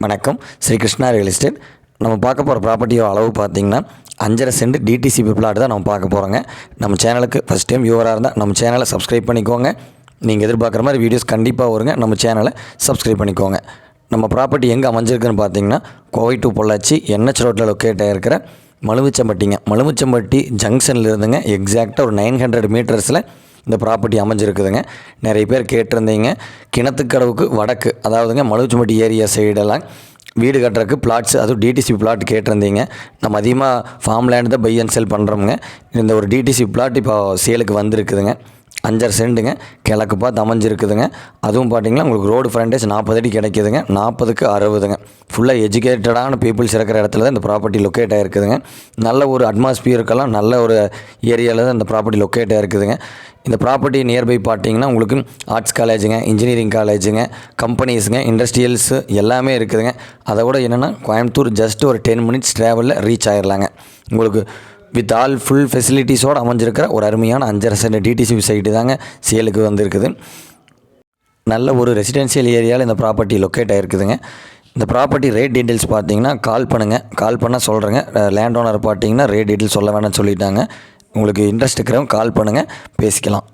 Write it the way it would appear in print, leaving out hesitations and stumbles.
வணக்கம். Sri Krishna real estate. நம்ம பார்க்க போகிற ப்ராப்பர்ட்டியோட அளவு பார்த்திங்கன்னா 5.5 சென்ட் டிடிசிபி பிளாட் தான் நம்ம பார்க்க போகிறோங்க. நம்ம சேனலுக்கு ஃபஸ்ட் டைம் வியூவராக இருந்தால் நம்ம சேனலை சப்ஸ்கிரைப் பண்ணிக்கோங்க. நீங்கள் எதிர்பார்க்குற மாதிரி வீடியோஸ் கண்டிப்பாக வருங்க. நம்ம சேனலை சப்ஸ்கிரைப் பண்ணிக்கோங்க. நம்ம ப்ராப்பர்ட்டி எங்கே அமைஞ்சிருக்குன்னு பார்த்தீங்கன்னா கோவை டு பொள்ளாச்சி NH ரோட்டில் லொக்கேட் ஆகிருக்கிற மலுமிச்சம்பட்டிங்க. மலுமிச்சம்பட்டி ஜங்ஷனில் இருந்துங்க எக்ஸாக்டாக ஒரு 900 மீட்டர்ஸில் இந்த ப்ராப்பர்ட்டி அமைஞ்சிருக்குதுங்க. நிறைய பேர் கேட்டிருந்தீங்க கிணத்துக்கடவுக்கு வடக்கு, அதாவதுங்க மலுமிச்சம்பட்டி ஏரியா சைடெல்லாம் வீடு கட்டுறதுக்கு பிளாட்ஸ், அதுவும் டிடிசி பிளாட் கேட்டிருந்தீங்க. நம்ம அதிகமாக ஃபார்ம் லேண்ட் தான் பை அண்ட் செல் பண்ணுறோமுங்க. இந்த ஒரு டிடிசி பிளாட் இப்போ சேலுக்கு வந்திருக்குதுங்க. 5.5 சென்ட்டுங்க, கிழக்கு பார்த்து அமைஞ்சிருக்குதுங்க. அதுவும் பார்த்திங்கன்னா உங்களுக்கு ரோடு ஃப்ரண்டேஜ் 40 அடி கிடைக்குதுங்க. 40க்கு 60ங்க. ஃபுல்லாக எஜுகேட்டடான பீப்புள்ஸ் இருக்கிற இடத்துல தான் இந்த ப்ராப்பர்ட்டி லொக்கேட் ஆகிருக்குதுங்க. நல்ல ஒரு அட்மாஸ்பியருக்கெல்லாம் நல்ல ஒரு ஏரியாவில் தான் இந்த ப்ராப்பர்ட்டி லொக்கேட் ஆகிருக்குதுங்க. இந்த ப்ராப்பர்ட்டி நியர்பை பார்த்தீங்கன்னா உங்களுக்கு ஆர்ட்ஸ் காலேஜுங்க, இன்ஜினியரிங் காலேஜுங்க, கம்பெனிஸுங்க, இண்டஸ்ட்ரியல்ஸு எல்லாமே இருக்குதுங்க. அதை விட என்னென்னா கோயம்புத்தூர் ஜஸ்ட் ஒரு 10 மினிட்ஸ் ட்ராவலில் ரீச் ஆகிடலாங்க. உங்களுக்கு வித் ஆல் ஃபுல் ஃபெசிலிட்டிஸோடு அமைஞ்சிருக்கிற ஒரு அருமையான 5.5 சென்ட் டிடிசி சைட்டு தாங்க சேலுக்கு வந்திருக்குது. நல்ல ஒரு ரெசிடென்ஷியல் ஏரியாவில் இந்த ப்ராப்பர்ட்டி லொக்கேட் ஆகிருக்குதுங்க. இந்த ப்ராப்பர்ட்டி ரேட் டீட்டெயில்ஸ் பார்த்தீங்கன்னா கால் பண்ணுங்கள். கால் பண்ணால் சொல்கிறேங்க. லேண்ட் ஓனர் பார்த்தீங்கன்னா ரேட் டீட்டெயில்ஸ் சொல்ல வேணாம்னு சொல்லிட்டாங்க. உங்களுக்கு இன்ட்ரெஸ்ட் இருக்கிறவங்க கால் பண்ணுங்கள், பேசிக்கலாம்.